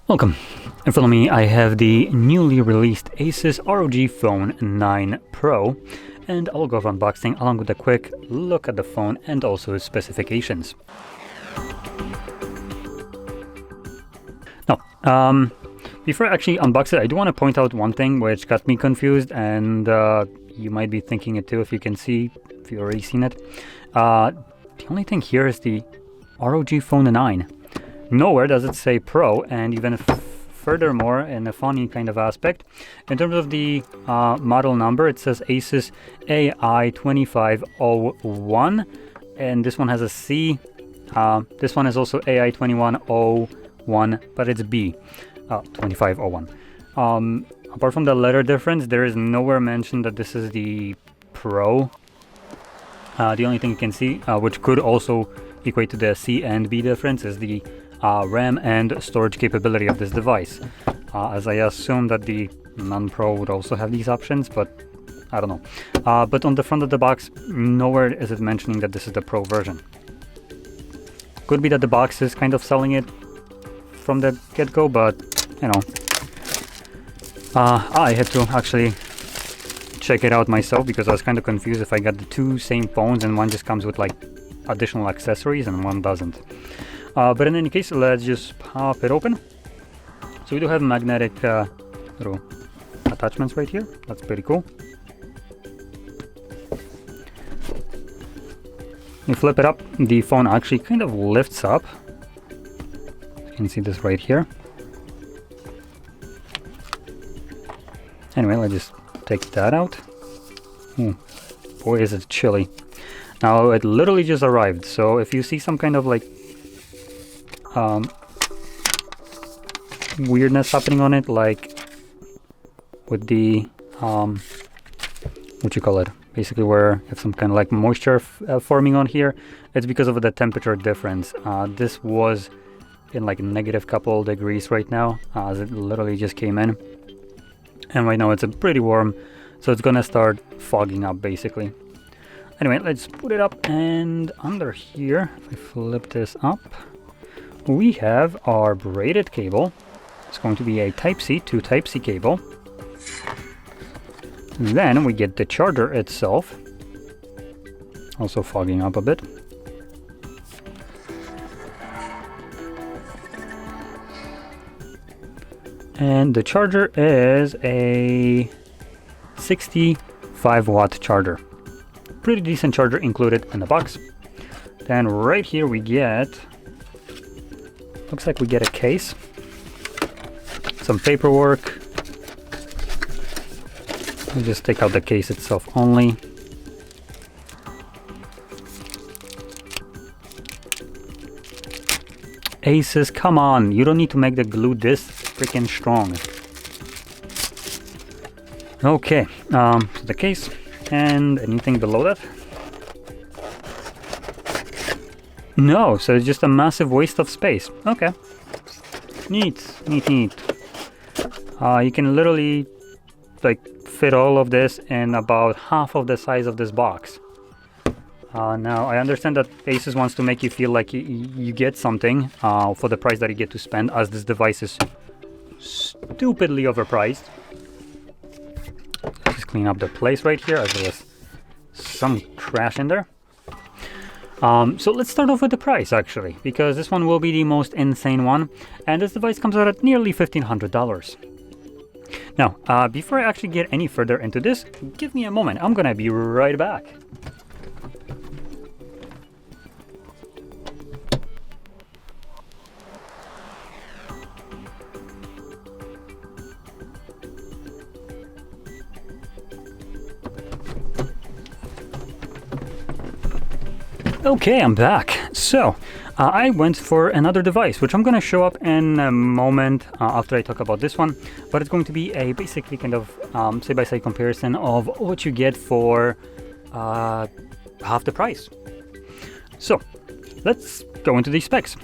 Welcome. In front of me I have the newly released ASUS ROG Phone 9 Pro, and I'll go over unboxing along with a quick look at the phone and also its specifications. Now, before I actually unbox it, I do want to point out one thing which got me confused, and you might be thinking it too if you can see, if you've already seen it. The only thing here is the ROG Phone 9. Nowhere does it say Pro, and even furthermore, in a funny kind of aspect, in terms of the model number, it says ASUS AI2501, and this one has a C. This one is also AI2101, but it's B, 2501. Apart from the letter difference, there is nowhere mentioned that this is the Pro. The only thing you can see, which could also equate to the C and B difference, is the RAM and storage capability of this device, as I assume that the non-Pro would also have these options, but I don't know. But on the front of the box, nowhere is it mentioning that this is the Pro version. Could be that the box is kind of selling it from the get-go, but you know, I had to actually check it out myself because I was kind of confused if I got the two same phones and one just comes with like additional accessories and one doesn't. But in any case, let's just pop it open. So we do have magnetic little attachments right here. That's pretty cool. You flip it up, the phone actually kind of lifts up. You can see this right here. Anyway, let's just take that out. Boy, is it chilly. Now, it literally just arrived, so if you see some kind of like weirdness happening on it, like with the what you call it, basically where you have some kind of like moisture forming on here, it's because of the temperature difference. This was in like negative couple degrees right now, as it literally just came in, and right now it's pretty warm, so it's gonna start fogging up basically. Anyway, let's put it up, and under here, if I flip this up, we have our braided cable. It's going to be a Type-C to Type-C cable. Then we get the charger itself, also fogging up a bit. And the charger is a 65-watt charger. Pretty decent charger included in the box. Then right here we get, looks like we get a case, some paperwork. We'll just take out the case itself only. ASUS, come on, you don't need to make the glue this freaking strong. Okay, so the case, and anything below that? No, so it's just a massive waste of space. Okay. Neat. You can literally like fit all of this in about half of the size of this box. Now, I understand that ASUS wants to make you feel like you get something for the price that you get to spend, as this device is stupidly overpriced. Let's just clean up the place right here, as well as some trash in there. So let's start off with the price, actually, because this one will be the most insane one, and this device comes out at nearly $1,500. Now, before I actually get any further into this, give me a moment. I'm gonna be right back. Okay, I'm back. So, I went for another device, which I'm going to show up in a moment after I talk about this one, but it's going to be a basically kind of side-by-side comparison of what you get for half the price. So, let's go into the specs.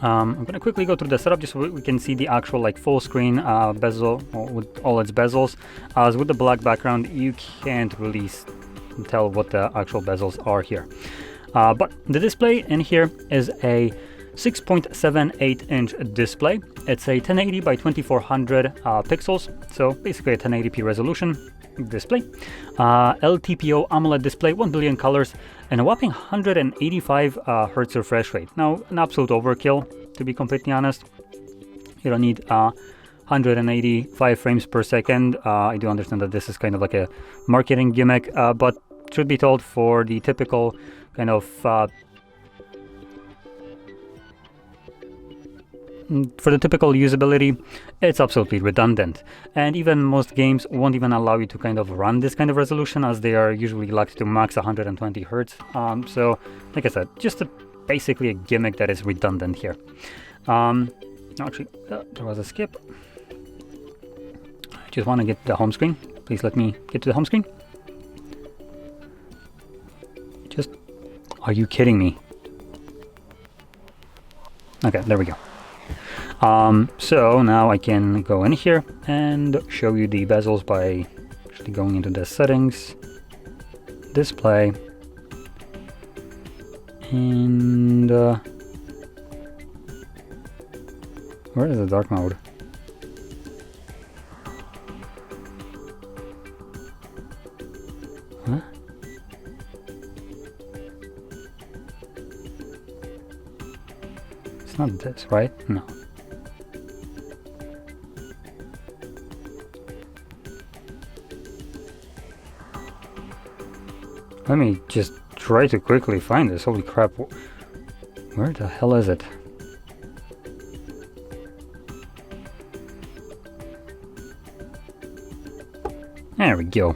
I'm going to quickly go through the setup just so we can see the actual like full screen bezel with all its bezels. As with the black background, you can't really tell what the actual bezels are here. But the display in here is a 6.78-inch display. It's a 1080 by 2400 pixels, so basically a 1080p resolution display. LTPO AMOLED display, 1 billion colors, and a whopping 185 hertz refresh rate. Now, an absolute overkill, to be completely honest. You don't need 185 frames per second. I do understand that this is kind of like a marketing gimmick, but truth be told, for the typical kind of usability, it's absolutely redundant. And even most games won't even allow you to kind of run this kind of resolution, as they are usually locked to max 120 hertz. So, like I said, just basically a gimmick that is redundant here. Actually, there was a skip. I just want to get to the home screen. Please let me get to the home screen. Are you kidding me? Okay, there we go. So now I can go in here and show you the bezels by actually going into the settings, display, and where is the dark mode? Huh? It's not this, right? No. Let me just try to quickly find this. Holy crap. Where the hell is it? There we go.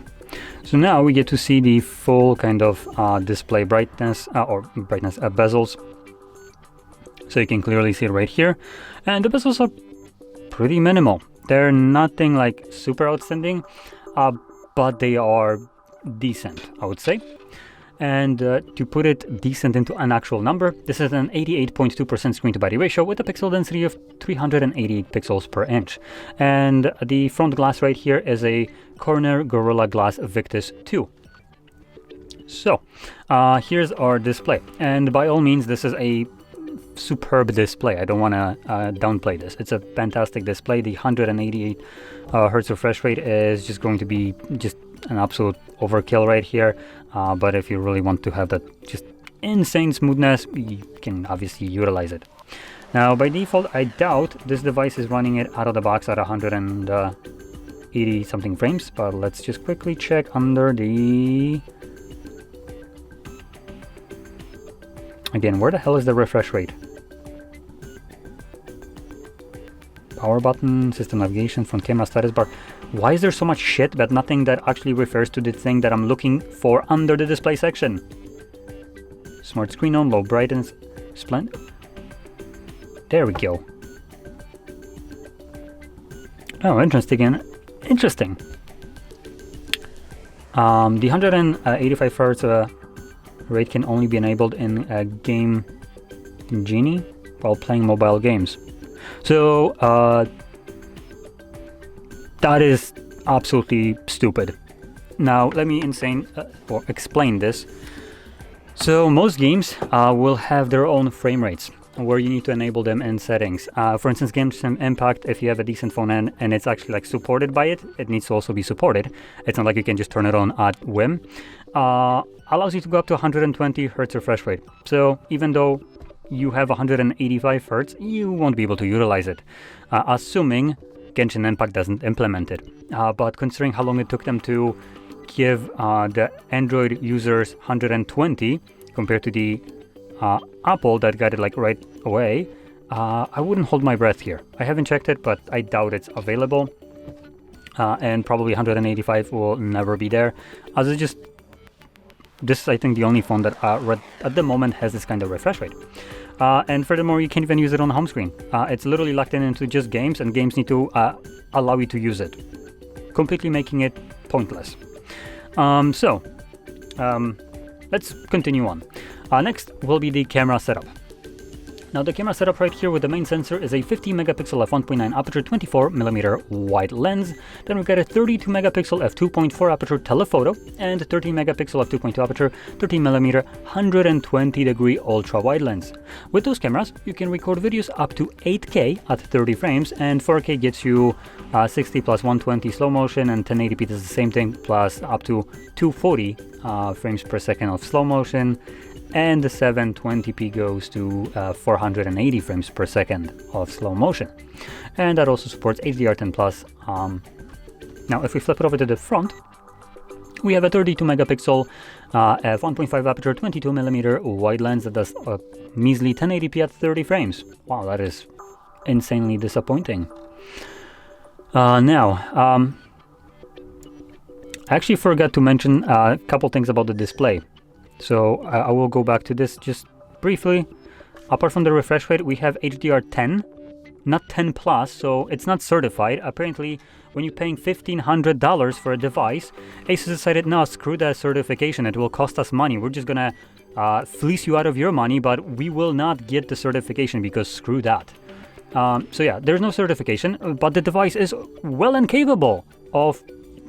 So now we get to see the full kind of display brightness bezels. So you can clearly see it right here. And the bezels are pretty minimal. They're nothing like super outstanding, but they are decent, I would say. And to put it decent into an actual number, this is an 88.2% screen to body ratio with a pixel density of 388 pixels per inch. And the front glass right here is a Corner Gorilla Glass Victus 2. So here's our display, and by all means this is a superb display. I don't want to downplay this. It's a fantastic display. The 188 hertz refresh rate is just going to be just an absolute overkill right here, but if you really want to have that just insane smoothness, you can obviously utilize it. Now by default, I doubt this device is running it out of the box at 180 something frames, but let's just quickly check under the... Again, where the hell is the refresh rate? Power button, system navigation, front camera, status bar. Why is there so much shit but nothing that actually refers to the thing that I'm looking for under the display section? Smart screen on, low brightness, splendid. There we go. Oh, interesting. Interesting. The 185 Hz rate can only be enabled in Game Genie while playing mobile games. So that is absolutely stupid. Now let me explain this. So most games will have their own frame rates where you need to enable them in settings. For instance, Genshin Impact, if you have a decent phone and it's actually like supported by it, it needs to also be supported. It's not like you can just turn it on at whim. Allows you to go up to 120 Hz refresh rate. So even though you have 185 Hz, you won't be able to utilize it, assuming Genshin Impact doesn't implement it. But considering how long it took them to give the Android users 120 compared to the Apple that got it like right away, I wouldn't hold my breath here. I haven't checked it, but I doubt it's available. And probably 185 will never be there, as it's just this is, I think, the only phone that at the moment has this kind of refresh rate. And furthermore, you can't even use it on the home screen. It's literally locked into just games, and games need to allow you to use it, completely making it pointless. Let's continue on. Next will be the camera setup. Now the camera setup right here with the main sensor is a 50 megapixel f1.9 aperture 24mm wide lens. Then we've got a 32 megapixel f2.4 aperture telephoto and 13 megapixel f2.2 aperture 13mm 120 degree ultra wide lens. With those cameras, you can record videos up to 8K at 30 frames, and 4K gets you 60 plus 120 slow motion, and 1080p does the same thing plus up to 240 frames per second of slow motion. And the 720p goes to 480 frames per second of slow motion. And that also supports HDR10+. Now, if we flip it over to the front, we have a 32 megapixel f1.5 aperture 22mm wide lens that does a measly 1080p at 30 frames. Wow, that is insanely disappointing. I actually forgot to mention a couple things about the display. So I will go back to this just briefly. Apart from the refresh rate, we have HDR10, not 10 plus, so it's not certified. Apparently, when you're paying $1,500 for a device, ASUS decided, no, screw that certification, it will cost us money. We're just gonna fleece you out of your money, but we will not get the certification because screw that. So yeah, there's no certification, but the device is well and capable of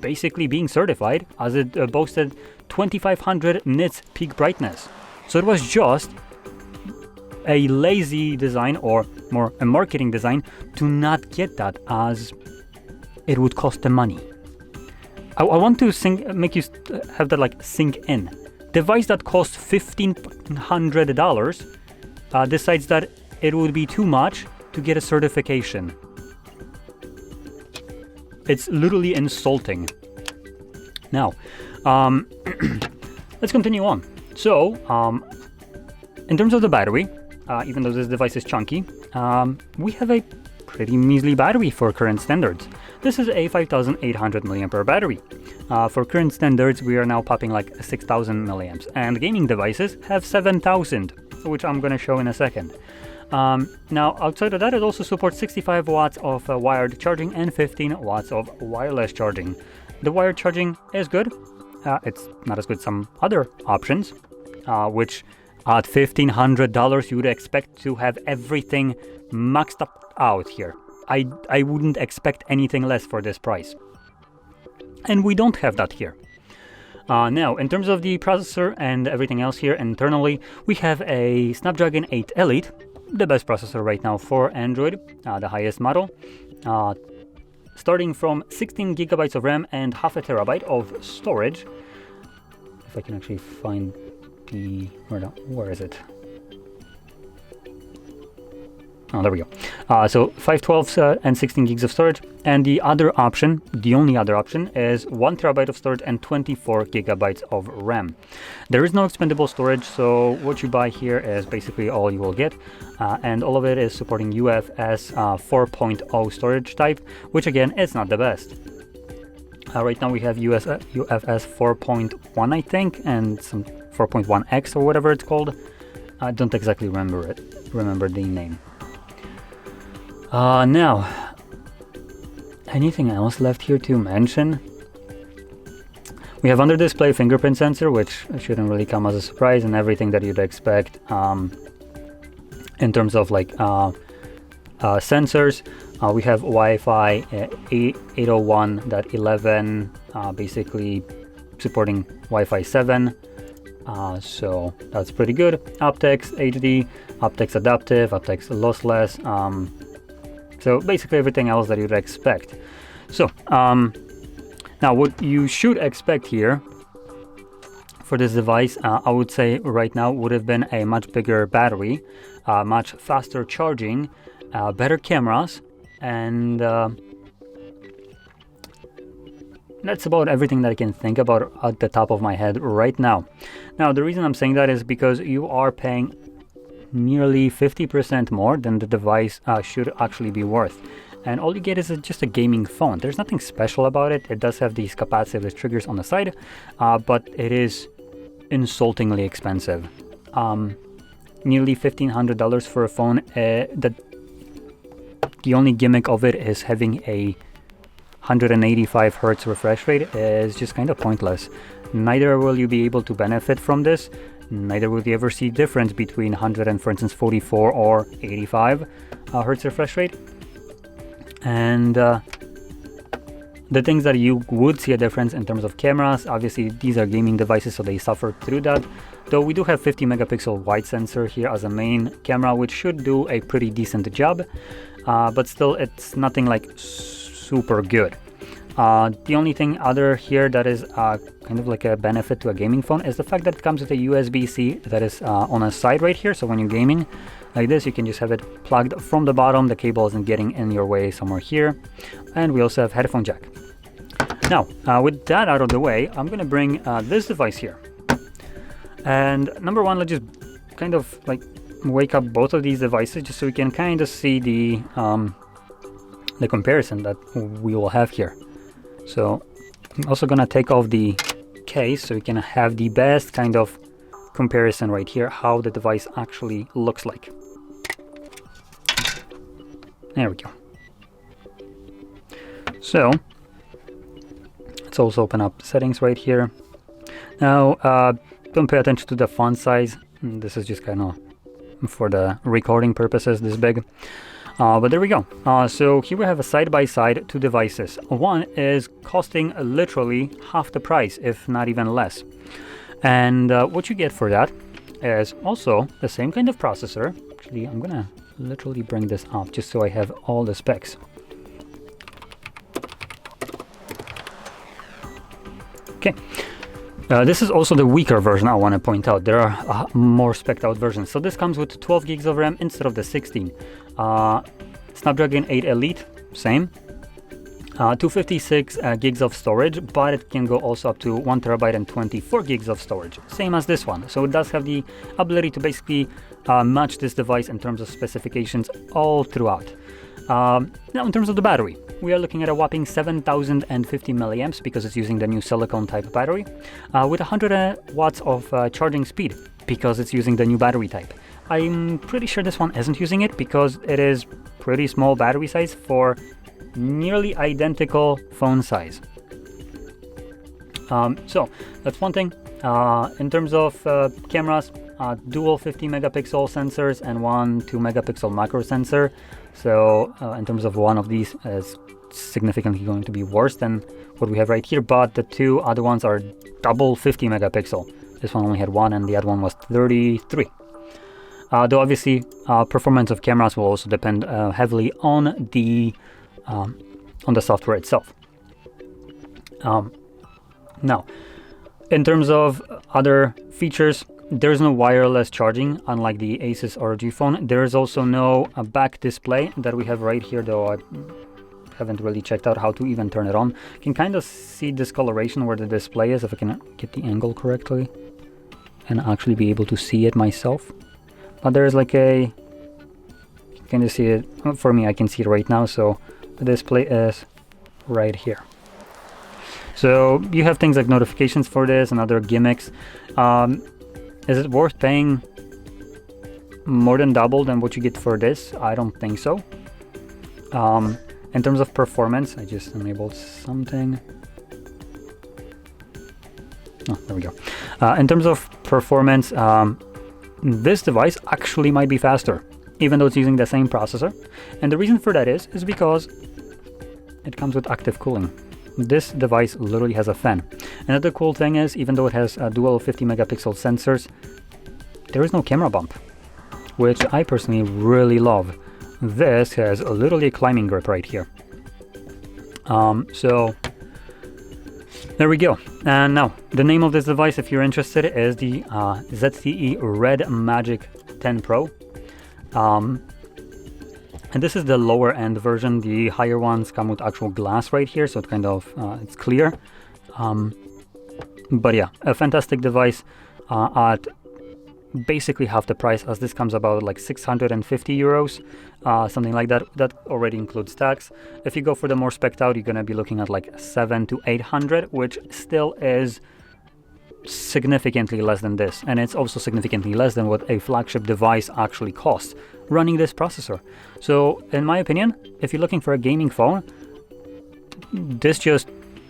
basically being certified, as it boasted 2500 nits peak brightness. So it was just a lazy design, or more a marketing design, to not get that, as it would cost them money. I want to make you have that like sink in. Device that costs $1,500 decides that it would be too much to get a certification. It's literally insulting. Now, let's continue on. So, in terms of the battery, even though this device is chunky, we have a pretty measly battery for current standards. This is a 5800 milliampere battery. For current standards, we are now popping like 6000 milliamps, and gaming devices have 7000, which I'm going to show in a second. Now, outside of that, it also supports 65 watts of wired charging and 15 watts of wireless charging. The wired charging is good. It's not as good as some other options, which at $1,500 you would expect to have everything maxed up out here. I wouldn't expect anything less for this price. And we don't have that here. Now, in terms of the processor and everything else here internally, we have a Snapdragon 8 Elite, the best processor right now for Android, the highest model, starting from 16 gigabytes of RAM and half a terabyte of storage. If I can actually find the... where is it? Oh, there we go. So 512 and 16 gigs of storage, and the other option, the only other option, is 1 terabyte of storage and 24 gigabytes of RAM. There is no expandable storage, so what you buy here is basically all you will get, and all of it is supporting UFS 4.0 storage type, which again is not the best. Right now we have UFS 4.1, I think, and some 4.1X or whatever it's called. I don't exactly remember the name. Now, anything else left here to mention? We have under display fingerprint sensor, which shouldn't really come as a surprise, and everything that you'd expect in terms of like sensors. We have Wi-Fi 801.11, basically supporting Wi-Fi 7. So that's pretty good. aptX HD, aptX adaptive, aptX lossless. So basically everything else that you'd expect. So now what you should expect here for this device, I would say right now would have been a much bigger battery, much faster charging, better cameras, and that's about everything that I can think about at the top of my head right now. Now, the reason I'm saying that is because you are paying nearly 50% more than the device should actually be worth. And all you get is just a gaming phone. There's nothing special about it. It does have these capacitive triggers on the side, but it is insultingly expensive. Nearly $1,500 for a phone. The only gimmick of it is having a 185 Hz refresh rate is just kind of pointless. Neither will you be able to benefit from this neither will you ever see difference between 100 and, for instance, 44 or 85 hertz refresh rate. And the things that you would see a difference in terms of cameras, obviously these are gaming devices, so they suffer through that. Though we do have 50 megapixel wide sensor here as a main camera, which should do a pretty decent job, but still it's nothing like super good. The only thing other here that is kind of like a benefit to a gaming phone is the fact that it comes with a USB-C that is on a side right here. So when you're gaming like this, you can just have it plugged from the bottom. The cable isn't getting in your way somewhere here. And we also have headphone jack. Now, with that out of the way, I'm going to bring this device here. And number one, let's just kind of like wake up both of these devices just so we can kind of see the comparison that we will have here. So I'm also going to take off the case so we can have the best kind of comparison right here, how the device actually looks like. There we go. So let's also open up settings right here. Now, don't pay attention to the font size. This is just kind of for the recording purposes, this big. But there we go. So here we have a side-by-side two devices. One is costing literally half the price, if not even less. And what you get for that is also the same kind of processor. Actually, I'm gonna literally bring this up just so I have all the specs. Okay. This is also the weaker version, I want to point out. There are more spec'd out versions. So this comes with 12 gigs of RAM instead of the 16. Snapdragon 8 Elite, same. 256 gigs of storage, but it can go also up to 1 terabyte and 24 gigs of storage, same as this one. So it does have the ability to basically match this device in terms of specifications all throughout. Now, in terms of the battery, we are looking at a whopping 7,050 milliamps because it's using the new silicone type battery, with 100 watts of charging speed because it's using the new battery type. I'm pretty sure this one isn't using it because it is pretty small battery size for nearly identical phone size. So that's one thing. In terms of cameras, dual 50 megapixel sensors and one 2 megapixel macro sensor. So in terms of one of these is significantly going to be worse than what we have right here, but the two other ones are double 50 megapixel. This one only had one and the other one was 33. Though obviously performance of cameras will also depend heavily on the software itself. Now, in terms of other features, there's no wireless charging, unlike the ASUS ROG Phone. There is also no back display that we have right here, though I haven't really checked out how to even turn it on. You can kind of see discoloration where the display is, if I can get the angle correctly and actually be able to see it myself. But there's like you can just see it. For me, I can see it right now, so the display is right here. So you have things like notifications for this and other gimmicks. Is it worth paying more than double than what you get for this? I don't think so. In terms of performance, I just enabled something. Oh, there we go. In terms of performance, this device actually might be faster, even though it's using the same processor. And the reason for that is because it comes with active cooling. This device literally has a fan. Another cool thing is, even though it has dual 50 megapixel sensors, there is no camera bump, which I personally really love. This has literally a climbing grip right here. So there we go. And now the name of this device, if you're interested, is the ZTE Red Magic 10 Pro. And this is the lower end version. The higher ones come with actual glass right here, so it kind of it's clear. But yeah, a fantastic device at basically half the price, as this comes about like 650 euros, something like that. That already includes tax. If you go for the more spec'd out, you're gonna be looking at like 700 to 800, which still is significantly less than this, and it's also significantly less than what a flagship device actually costs running this processor. So in my opinion, if you're looking for a gaming phone, this just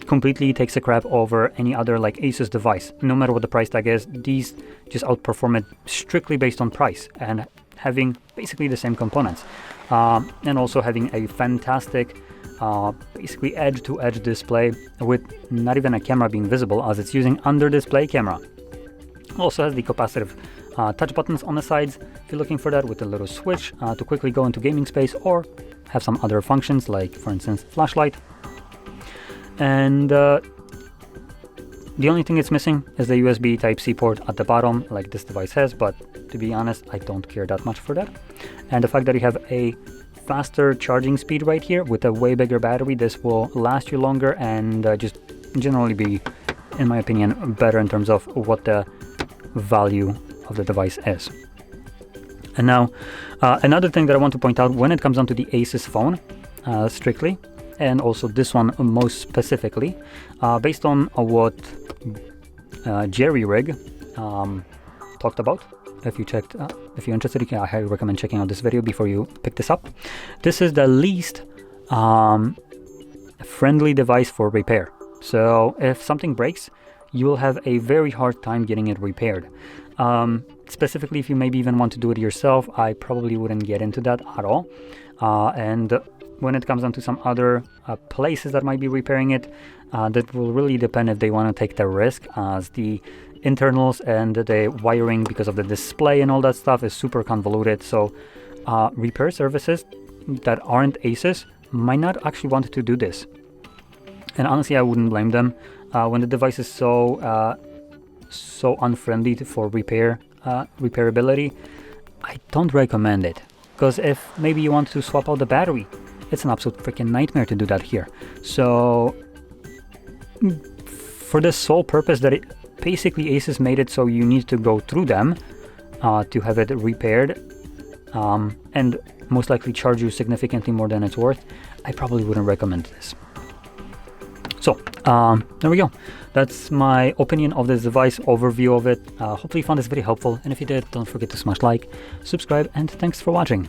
completely takes a crap over any other like ASUS device. No matter what the price tag is, these just outperform it strictly based on price and having basically the same components. And also having a fantastic basically edge-to-edge display with not even a camera being visible, as it's using under-display camera. Also has the capacitive touch buttons on the sides if you're looking for that, with a little switch to quickly go into gaming space or have some other functions like, for instance, flashlight. And the only thing it's missing is the USB Type-C port at the bottom like this device has, but to be honest, I don't care that much for that. And the fact that you have a faster charging speed right here with a way bigger battery, this will last you longer and just generally be, in my opinion, better in terms of what the value of the device is. And now another thing that I want to point out when it comes down to the ASUS phone strictly, and also this one most specifically, based on what Jerry Rig talked about. If you're interested, I highly recommend checking out this video before you pick this up. This is the least friendly device for repair. So if something breaks, you will have a very hard time getting it repaired. Specifically, if you maybe even want to do it yourself, I probably wouldn't get into that at all. And when it comes down to some other places that might be repairing it, that will really depend if they want to take the risk, as the internals and the wiring, because of the display and all that stuff, is super convoluted. So repair services that aren't ASUS might not actually want to do this. And honestly, I wouldn't blame them. When the device is so unfriendly for repairability, I don't recommend it. Because if maybe you want to swap out the battery, it's an absolute freaking nightmare to do that here. So for the sole purpose that basically ASUS made it so you need to go through them to have it repaired, and most likely charge you significantly more than it's worth, I probably wouldn't recommend this. So there we go. That's my opinion of this device, overview of it. Hopefully you found this video helpful, and if you did, don't forget to smash like, subscribe, and thanks for watching.